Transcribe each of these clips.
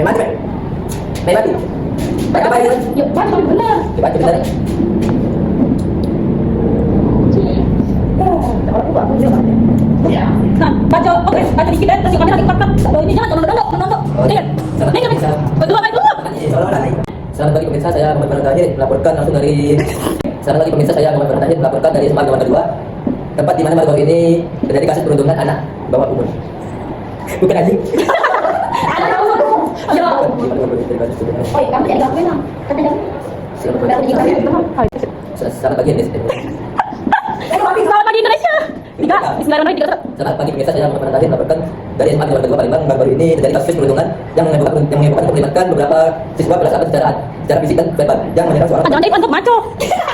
Main mati, main mati. Baca baik. Yuk, baca benar. Baca benar. Ya. Nah, baca, oke, baca dikit ya, terus kamera lagi empat. Ini jangan nonton. Lihat. Berdua baik dulu. Selamat pagi pemirsa, saya Muhammad Farhan Tahir melaporkan langsung dari Selamat pagi pemirsa, saya Muhammad Farhan Tahir melaporkan dari Semarang Jawa Tengah, tempat di mana baru ini terjadi kasus perundungan anak bawah umur. Bukan anjing. Anak umur. Ya. Oh, kamu jadi gak kenal. Kata jam. Selamat pagi Indonesia. Selamat pagi Indonesia. Tiga, Bismillahirrahmanirrahim. Selamat pagi pemirsa, saya Muhammad Farhan Tahir melaporkan dari Semarang Jawa Tengah, Palembang. Baru ini terjadi kasus perundungan yang melibatkan beberapa siswa kelas 1 secara fisik dan verbal yang menyerang seorang. Jangan jadi untuk maco. Tidak.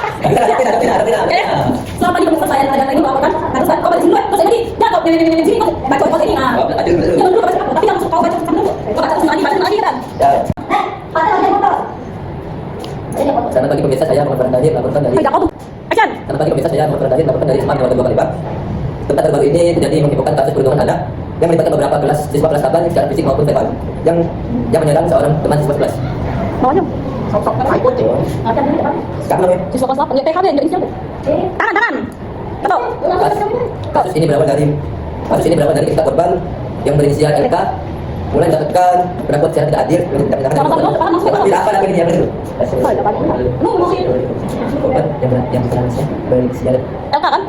Selamat pagi pemirsa, saya ada lagi melaporkan harus kau baca dulu. Terus ini jatuh di sini baca ini. Nah. Jangan dulu baca, tapi langsung kau baca dulu. Kau baca lagi kan. Ada motor. Selamat pagi pemirsa, saya Muhammad Farhan Tahir melaporkan dari Action. Selamat pagi pemirsa, saya Muhammad Farhan Tahir melaporkan dari Semarang Jawa Tengah, Palembang. Tempat terbaru ini terjadi menghebohkan kasus perundungan anak yang melibatkan beberapa siswa kelas 8 secara fisik maupun verbal yang menyerang seorang teman siswa kelas. Bawahnya. Sok-sok ikut. Sekarang namanya. Siswa kelas 8 ya TKW yang jadi siapa? Tangan. Betul. Kasus ini berawal dari kita korban yang berinisial LK mulai mendapatkan perlakuan secara tidak adil tidak apa namanya yang itu korban yang berinisial LK kan?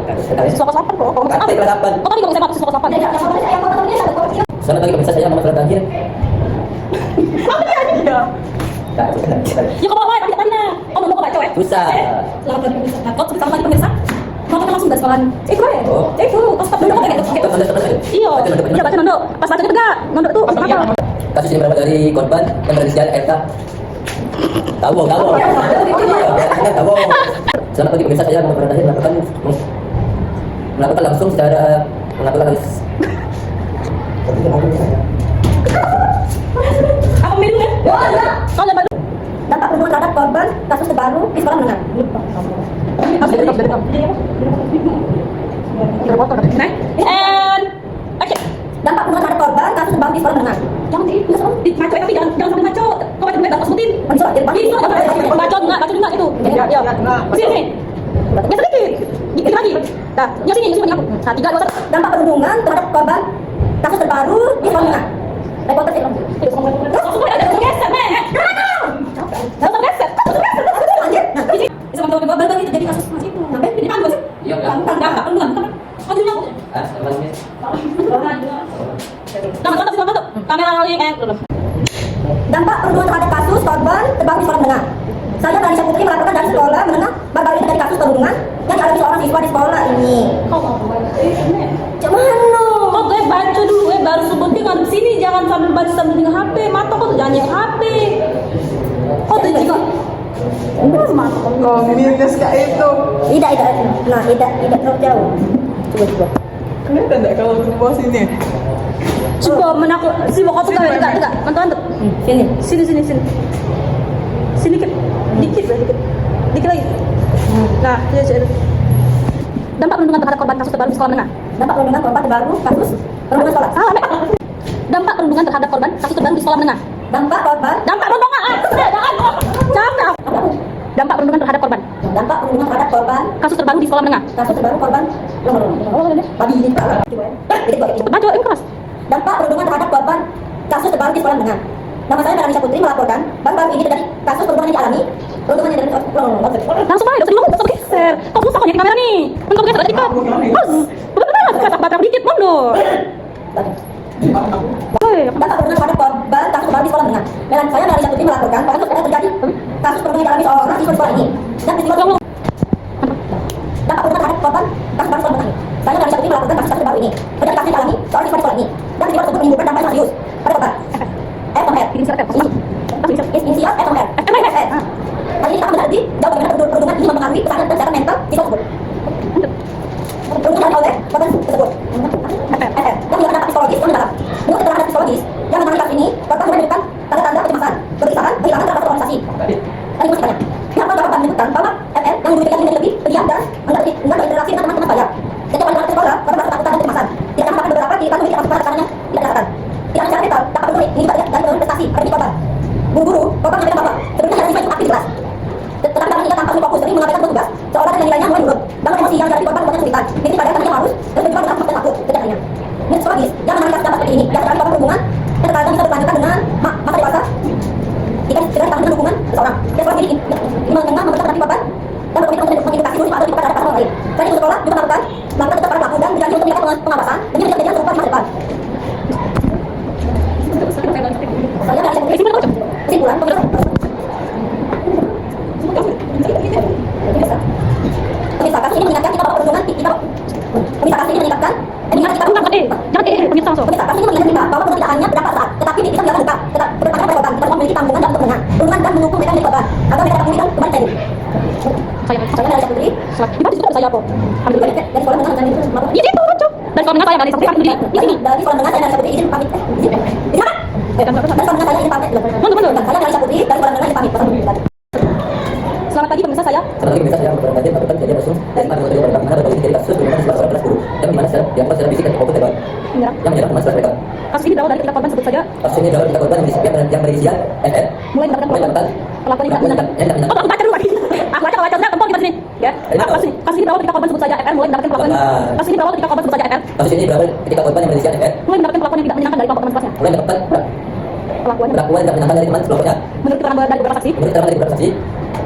Siswa kelas 8 kok. kelas 8. Oh tadi kamu saya siswa kelas 8. Selamat pagi pemirsa, saya Muhammad Farhan Tahir. Ya. Ya kau bawa tapi tadi nah. Oh mau baca ya? Susah. Selamat pagi pemirsa. Selamat pagi pemirsa. Kamu kan langsung dari sekolahan. Itu ya? Itu pas dulu kan gitu. Iya. Iya baca nondok. Pas baca tegak. Nondok tuh apa? Kasus ini berawal dari korban yang berinisial LK. Tahu. Selamat pagi pemirsa, saya Muhammad Farhan Tahir melakukan langsung secara melakukan Apa minum ya? Kau dapat Dampak perundungan terhadap korban kasus terbaru di sekolah menengah. And action. Dampak perundungan terhadap korban kasus terbaru di sekolah menengah. Jangan di maco tapi jangan sampai maco. Kau baca dulu sebutin. Baca enggak itu. Ya. Sini. Ya sedikit. Dikit lagi. Nah, yang sini aku. 3 2 1. Dampak perundungan terhadap korban kasus terbaru di sekolah menengah. Reporter sih. Langsung ada geser, men. Langsung geser. Ini sama bapak itu jadi kasus macam itu. Sampai di depan gua sih. Iya. Enggak perundungan. Oh, dulu aku. Selamat. Kamera lagi belum. Dampak perundungan terhadap kasus korban terbaru di sekolah menengah. Saya Tanisha Putri melaporkan dari sekolah menengah baru ini dari kasus perundungan yang dialami seorang siswa di sekolah ini. Cuman Kok gue baca dulu, baru sebutin ngadep sini, jangan sambil baca sambil dengan HP, mata kok jangan yang HP. Oh tuh juga. Minus kayak itu. tidak, nah tidak terlalu jauh. Coba. Kelihatan enggak kalau ke bawah sini? Coba menakut, si bokap tuh tegak, mantap. Sini. Sini dikit lagi. Nah, ya. Dampak perundungan terhadap korban kasus terbaru di sekolah menengah. Dampak perundungan korban terbaru kasus perundungan sekolah. Dampak perundungan terhadap korban kasus terbaru di sekolah menengah. Dampak perundungan Dampak perundungan terhadap korban kasus terbaru di sekolah menengah. kasus terbaru korban. Babi ini Pak. Baca ini keras. Dampak perundungan terhadap korban kasus terbaru di sekolah menengah. Nama saya Tanisha Putri melaporkan baru ini terjadi kasus perundungan yang dialami. Perundungan yang Langsung aja, usah geser. Kok susah kok nyari kamera nih? Untuk geser tadi kan. Bener-bener batak dikit mundur. Dampak perundungan terhadap korban kasus terbaru di sekolah menengah. Saya Tanisha Putri melaporkan bahwa terjadi kasus perundungan yang dialami seorang siswa di sekolah ini. Dan peristiwa dampak perundungan terhadap korban kasus baru sekolah menengah. Saya Tanisha Putri melaporkan kasus terbaru ini. Terjadi kasus yang dialami seorang siswa di sekolah ini. Dan peristiwa tersebut menimbulkan dampak yang serius pada korban. Inisial F. Hal ini akan berarti jauh bagaimana perundungan ini mempengaruhi kesadaran dan kesehatan mental siswa tersebut. Perundungan oleh korban tersebut. Dan juga dampak psikologis yang mendalam. Menurut keterangan psikologis yang menangani kasus ini, korban menunjukkan tanda-tanda kecemasan, kegelisahan, kehilangan rasa organisasi. Dan itu banyak. Pihak korban menyebutkan bahwa FL yang memiliki nilai lebih pendiam dan enggak berinteraksi dengan teman-teman sebaya. Sejak pada sekolah, korban merasa ketakutan dan kecemasan. Tidak akan bahkan beberapa kita memiliki rasa tekanannya tidak dirasakan. Tidak secara mental, dapat menurut ini juga dari prestasi pada diri korban. Guru-guru, korban menyampaikan bahwa sebelumnya ada siswa ikut aktif di kelas. Tetapi karena ia tanpa fokus sering mengabaikan tugas, seolah dan nilainya mulai menurun. Dalam emosi yang dari korban membuatnya kesulitan. Ini pada yang harus dan berjuang dengan dan takut setiap harinya. Menurut psikologis, jangan menikah dapat seperti ini. Yang terkait korban berhubungan, yang terkadang bisa berlanjutan dengan masa dewasa. Jika segera ditahan dengan dukungan seseorang. Dan sekolah ini menengah memberikan pendamping korban dan berkomitmen untuk mengedukasi siswa atau diperlukan terhadap orang lain. Selain itu sekolah juga melakukan tetap para pelaku dan berjanji untuk melakukan pengawasan demi kejadian serupa di masa depan. Saya dari kesimpulan pemirsa kasus ini mengingatkan kita bahwa perundungan pemirsa kasus ini mengingatkan pemirsa kasus ini mengingatkan kita bahwa perundungan tidak hanya berdampak saat tetapi bisa menjaga luka bertanya pada korban kita harus memiliki tanggungan dan untuk mendengar dan mendukung mereka menjadi korban agar mereka dapat pulih dan kembali tadi saya dari Putri Di situ saya apa? dari sekolah menengah dan itu Di situ cok. Dan sekolah menengah saya dari Sakti sendiri. di sini dari sekolah menengah saya dari Putri izin pamit di mana? Dari sekolah menengah saya izin pamit saya dari Putri dari sekolah menengah izin pamit. Selamat pagi pemirsa saya. Selamat pagi pemirsa, saya melaporkan laporan kejadian langsung dari mana menurut pada mana berbagai dari kasus pembunuhan sebelas orang kelas guru yang dimana secara fisik dan maupun verbal yang menyerang teman sekelas mereka. Kasus ini berawal dari ketika korban sebut saja Kasus ini berawal ketika korban yang berinisial FR mulai mendapatkan perlakuan yang tidak menyenangkan. Oh, aku baca dulu lagi. Aku baca sudah tempel kita sini. Ya. Kasus ini berawal ketika korban sebut saja FR mulai mendapatkan perlakuan. Kasus ini berawal ketika korban sebut saja FR Kasus ini berawal ketika korban yang berinisial FR mulai mendapatkan perlakuan yang tidak menyenangkan dari kelompok teman sekelasnya. mulai mendapatkan Perlakuan perlakuan yang tidak menyenangkan dari teman sekelompoknya. menurut keterangan dari beberapa saksi, Menurut keterangan dari beberapa saksi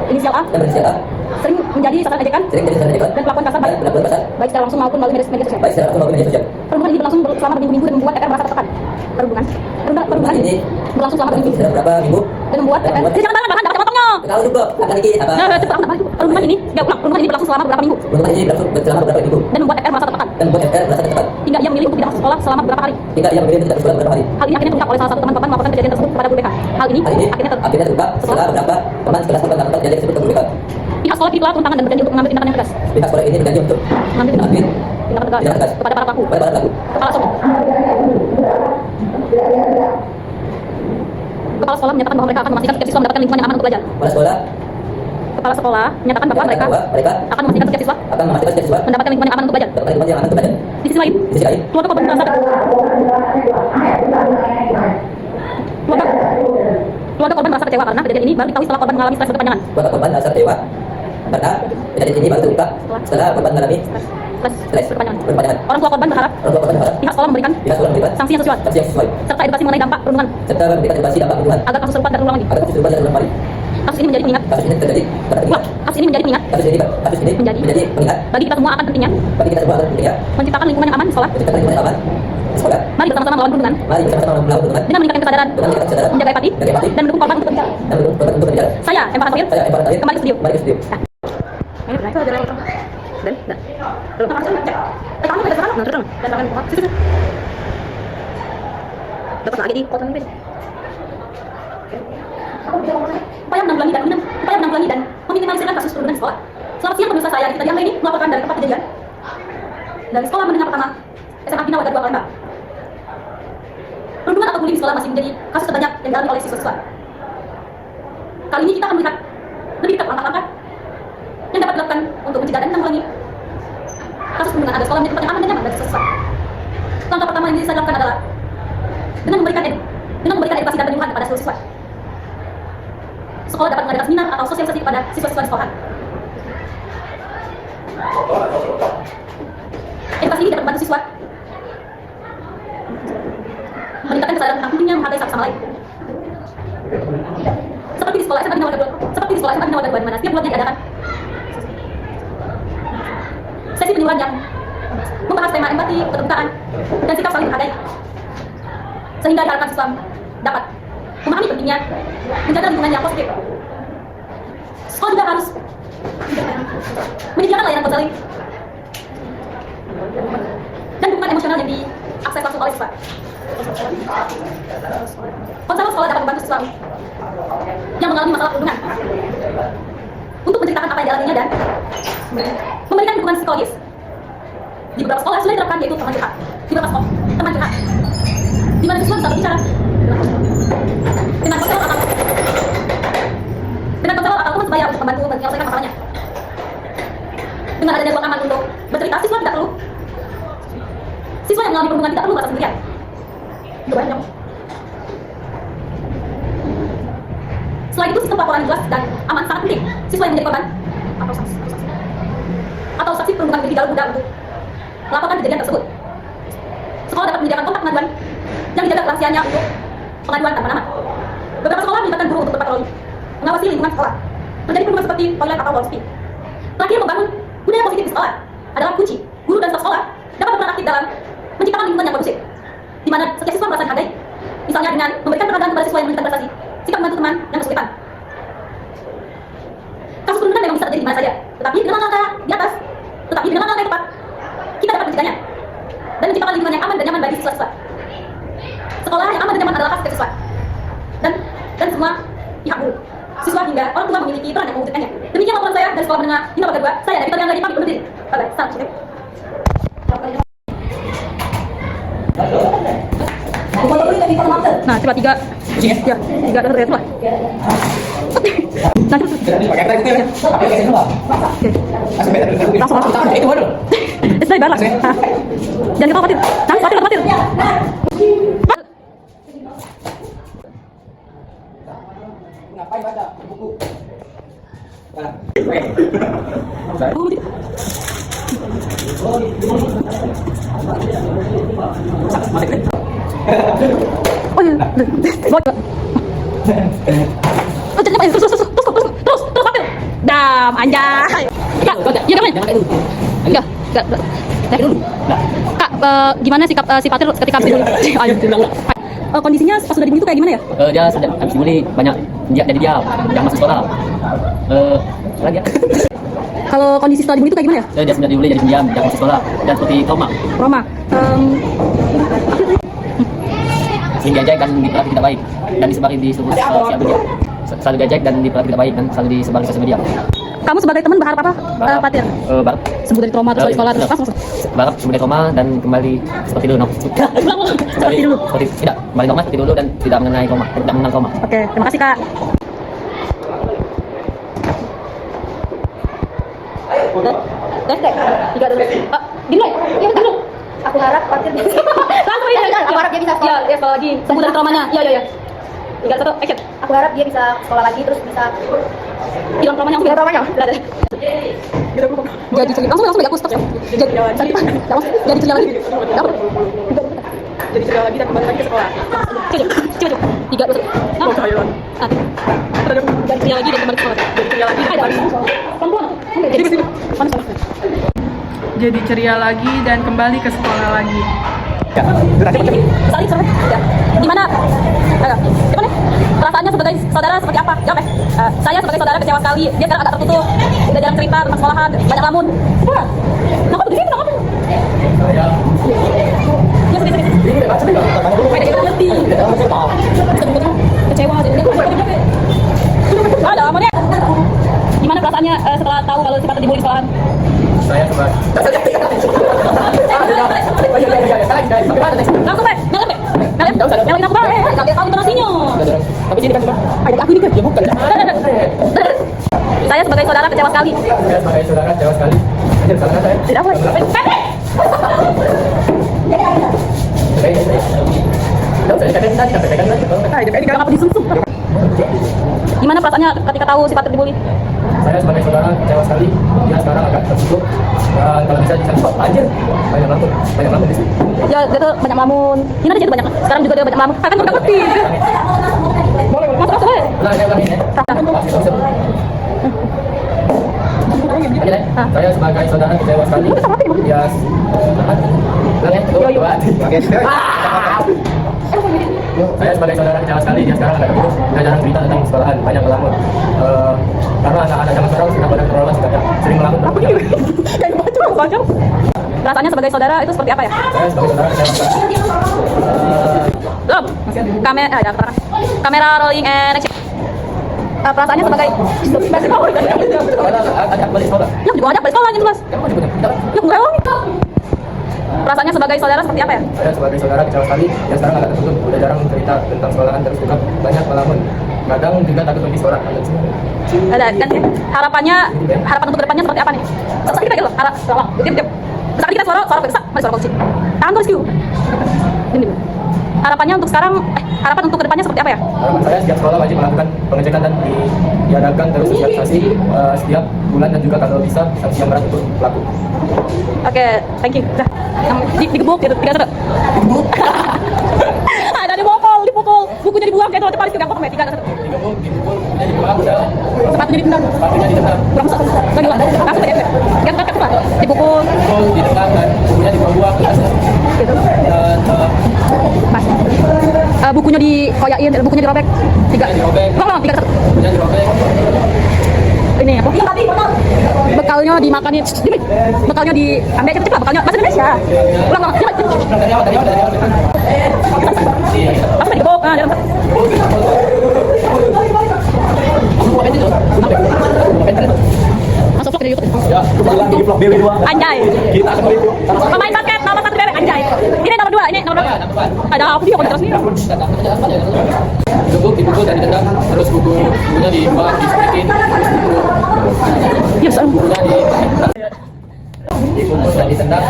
inisial A yang berinisial A sering menjadi sasaran ejekan sering jadi sasaran ejekan dan perlakuan kasar dan perlakuan kasar baik secara langsung maupun melalui media sosial. baik secara langsung maupun media sosial. Perundungan ini berlangsung selama berminggu-minggu dan membuat FR merasa tertekan. Perundungan ini berlangsung selama berminggu Sudah berapa minggu? dan membuat FR. Jangan dapat potongnya. Kalau juga akan lagi apa? Nah, cepat apa itu? Perundungan ini, ya ulang. Perundungan ini berlangsung selama beberapa minggu Perundungan ini berlangsung selama beberapa minggu dan membuat FR merasa tertekan. dan membuat FR merasa tertekan Hingga ia memilih untuk tidak masuk sekolah selama beberapa hari. hingga ia memilih tidak bersekolah beberapa hari. Hal ini akhirnya terungkap oleh salah satu teman korban melaporkan kejadian tersebut kepada guru BK. Hal ini Akhirnya terungkap setelah beberapa teman sekelas korban melaporkan kejadian tersebut ke guru BK. pihak sekolah kini telah turun tangan dan berjanji untuk mengambil tindakan yang tegas. Pihak sekolah ini berjanji untuk Mengambil mengambil tindakan tegas kepada para pelaku. kepada para pelaku. Kepala sekolah menyatakan bahwa mereka akan memastikan setiap siswa mendapatkan lingkungan yang aman untuk belajar. Kepala sekolah Menyatakan bahwa mereka akan memastikan setiap siswa akan memastikan setiap siswa mendapatkan lingkungan yang aman untuk belajar. mendapatkan lingkungan yang aman untuk belajar. Di sisi lain, Di sisi lain, keluarga korban merasa keluarga korban merasa kecewa karena kejadian ini baru diketahui setelah korban mengalami stres berkepanjangan. keluarga korban merasa kecewa karena kejadian ini baru terungkap setelah korban mengalami stres berkepanjangan. Orang tua korban berharap Orang tua korban berharap pihak sekolah memberikan sanksi yang sesuai sanksi yang sesuai serta edukasi mengenai dampak perundungan serta memberikan edukasi dampak perundungan agar kasus serupa tidak terulang lagi. agar kasus serupa tidak terulang kembali. Kasus ini menjadi pengingat. Kasus ini terjadi Kasus ini menjadi pengingat menjadi pengingat bagi kita semua akan pentingnya bagi kita semua akan pentingnya menciptakan lingkungan yang aman di sekolah. menciptakan lingkungan yang aman di sekolah. Mari bersama-sama melawan perundungan Mari bersama-sama melawan perundungan dengan meningkatkan kesadaran, menjaga empati, dan mendukung korban untuk berbicara. dan mendukung korban untuk berbicara. Saya, Emma Hanfir, Saya Emma Hanfir. kembali ke studio. Kembali ke studio. Upaya menanggulangi dan meminimalisirkan kasus perundungan di sekolah. Selamat siang pemirsa, saya Rita Diana ini melaporkan dari tempat kejadian dari sekolah menengah pertama SMA Bina Warga 2 Palembang. Perundungan atau bullying di sekolah masih menjadi kasus terbanyak yang dialami oleh siswa-siswa. Kali ini kita akan melihat lebih dekat langkah-langkah yang dapat dilakukan untuk mencegah dan menanggulangi kasus perundungan agar sekolah menjadi tempat yang aman dan nyaman bagi siswa. Langkah pertama yang bisa dilakukan adalah dengan memberikan edukasi dan penyuluhan kepada seluruh siswa. Sekolah dapat mengadakan seminar atau sosialisasi kepada siswa-siswa di sekolah. Edukasi ini dapat membantu siswa meningkatkan kesadaran tentang pentingnya menghargai satu sama lain. Seperti di sekolah SMA Bina Warga 2, di mana setiap bulannya diadakan sesi penyuluhan yang membahas tema empati, keterbukaan, dan sikap saling menghargai, sehingga diharapkan siswa dapat memahami pentingnya menjaga lingkungan yang positif. Sekolah juga harus menyediakan layanan konseling dan dukungan emosional yang diakses langsung oleh siswa. Konselor sekolah dapat membantu siswa yang mengalami masalah perundungan untuk menceritakan apa yang dialaminya dan memberikan dukungan psikologis. Di beberapa sekolah sudah diterapkan yaitu teman curhat. Di beberapa sekolah teman curhat, di mana siswa bisa berbicara dengan konselor atau teman sebaya untuk membantu menyelesaikan masalahnya. Dengan adanya ruang aman untuk bercerita, siswa yang mengalami perundungan tidak perlu merasa sendirian. Itu banyak. Selain itu, sistem pelaporan jelas dan aman sangat penting. Siswa yang menjadi korban atau saksi perundungan di dalam mudah untuk melaporkan kejadian tersebut. Sekolah dapat menyediakan kontak pengaduan yang dijaga kerahasiaannya untuk pengaduan tanpa nama. Beberapa sekolah melibatkan guru untuk berpatroli, mengawasi lingkungan sekolah, menjadi perlindungan seperti toilet atau wall speed. Terakhir, membangun budaya positif di sekolah adalah kunci. Guru dan staf sekolah dapat berperan aktif dalam menciptakan lingkungan yang kondusif, di mana setiap siswa merasa dihargai. Misalnya dengan memberikan penghargaan kepada siswa yang menunjukkan prestasi, sikap membantu teman yang kesulitan. Kasus perundungan memang bisa terjadi di mana saja, tetapi dengan langkah di atas, tetapi dengan langkah yang tepat, kita dapat mencegahnya dan menciptakan lingkungan yang aman dan nyaman bagi siswa-siswa. Sekolah yang aman dan nyaman adalah hak setiap siswa dan semua pihak guru, siswa hingga orang tua memiliki peran yang mewujudkannya. Demikian laporan saya dari Sekolah Menengah Hina Bangka 2. Saya dari Peter yang lagi pamit undur diri. Bye-bye. Salam cinta. Nah, coba 3. Ya, 3 adalah red lah. Nah, langsung. Itu baru. Itu baru. Jangan khawatir. Jangan khawatir. Ngapain baca buku? Oh iya. Terus, ambil. Dam, anjay. Kak, ya kamu. Enggak. Kak, gimana sikap si Patir ketika habis dulu? Kondisinya pas sudah dibunuh itu kayak gimana ya? Dia sudah habis dibully banyak, jadi dia yang masuk sekolah. Lagi ya. Kalau kondisi setelah dibunuh itu kayak gimana ya? Dia sudah dibully jadi pendiam, jangan masuk sekolah dan seperti trauma. Sering diajak dan diperlakukan tidak baik dan disebarin di sosial media. Selalu diajak dan diperlakukan tidak baik dan selalu disebarin di sosial media. Kamu sebagai teman berharap apa, Patir? Barap. Sembuh dari trauma terus dari sekolah terus langsung. Barap sembuh dari trauma dan kembali seperti dulu. Seperti dulu. Tidak, kembali normal seperti dulu dan tidak mengenai trauma, tidak mengenal trauma. Oke, terima kasih Kak. Tiga dulu. Gini, iya dulu. Aku harap Patir bisa. Langsung ya. Aku harap dia bisa sekolah. Iya, sekolah lagi. Sembuh dari traumanya. Iya. 3, 1, action. Aku harap dia bisa sekolah lagi terus bisa Hilang traumanya. Jadi ceria. Langsung aku stop ya. Jadi ceria lagi. Jadi ceria lagi dan kembali lagi ke sekolah. Coba. 3, 2, 1. Jadi ceria lagi dan kembali ke sekolah. Jadi ceria lagi. Perempuan. Jadi ceria lagi dan kembali ke sekolah lagi. Saling. Ya. Gimana? Gimana? Perasaannya sebagai saudara seperti apa? Jawab ya. Saya sebagai saudara kecewa sekali. Dia sekarang agak tertutup. Tidak jarang cerita tentang sekolahan, banyak lamun. Kenapa begini? Kenapa? Ya, sedih. Kecewa. Ada amannya. Gimana perasaannya setelah tahu kalau si Patir dibully di sekolahan? Saya coba. Langsung Pak, melek aku Pak. Kakek tahu intonasinya. Tapi sini kan coba. Ayo aku ini kan. Ya bukan. Saya sebagai saudara kecewa sekali. Saya sebagai saudara kecewa sekali. Anjir, salah saya. Tidak apa. Kenapa disungsung? Gimana perasaannya ketika tahu si Patir dibully? Saya sebagai saudara kecewa sekali. Dia sekarang agak tertutup. Dan kalau bisa disangkut, anjir, banyak lamun di sini. Ya, dia tuh banyak melamun. Ini ada banyak. Sekarang juga dia banyak melamun. Kan udah ngerti. Masuk. Nah, saya ulangi ya. Saya sebagai saudara kecewa sekali. Ya, ulang ya. 2, 3. Saya sebagai saudara kecewa sekali. Dia sekarang agak tertutup. Dia jarang cerita tentang sekolahan, banyak melamun. Karena anak-anak zaman sekarang sudah pada terlalu sering melamun. Rasanya sebagai saudara itu seperti apa ya? Saya sebagai saudara kecewa sekali. Belum. Kamera rolling and action. Perasaannya sebagai Ada balik sekolah. ya juga ada balik sekolahnya jelas. Kamu juga tidak. Ya enggak dong. Perasaannya sebagai saudara seperti apa ya? Saya sebagai saudara kecewa sekali. Dia sekarang agak tertutup. Udah jarang cerita tentang sekolahan terus juga banyak melamun. Kadang juga takut pergi suara. Ada kan harapan untuk kedepannya seperti apa nih? Seperti kita gitu loh. Diam. Misalkan kita suara besar, mari suara kecil. Tangan tuh rescue. Ini. harapannya untuk sekarang, harapan untuk kedepannya seperti apa ya? Harapan saya setiap sekolah wajib melakukan pengecekan dan diadakan terus sosialisasi setiap bulan dan juga kalau bisa sanksi yang berat untuk pelaku. Oke, thank you. Dah, yang digebuk gitu, tiga. Ada dipukul, bukunya dibuang kayak itu paling tiga kok, tiga. Dipukul, dibuang, udah. Sepatunya ditendang. Sepatunya ditendang. Kurang masuk, lagi lah. Langsung ya, yang kakak apa? Dipukul. Ditendang dan bukunya dibuang. Gitu. Dan Mas. Bukunya dikoyakin, bukunya dirobek. Tiga. dirobek. Ulang, tiga. Bukunya dirobek. Ini apa? Bekalnya dimakanin. Bekalnya diambil cepet lah, bekalnya bahasa Indonesia. Ulang. Dari awal. Apa digebuk? Dalam. Masuk vlog di YouTube. Ya, kembali di vlog BW2. Anjay. Kita akan mereview Pemain basket nomor 1 bebek anjay. Ini nomor 2, ini nomor 2. Ada apa dia kalau terus ini? dipukul dan ditendang, terus bukunya dibuang, disepitin, Ya, soal. bukunya dipukul dan ditendang.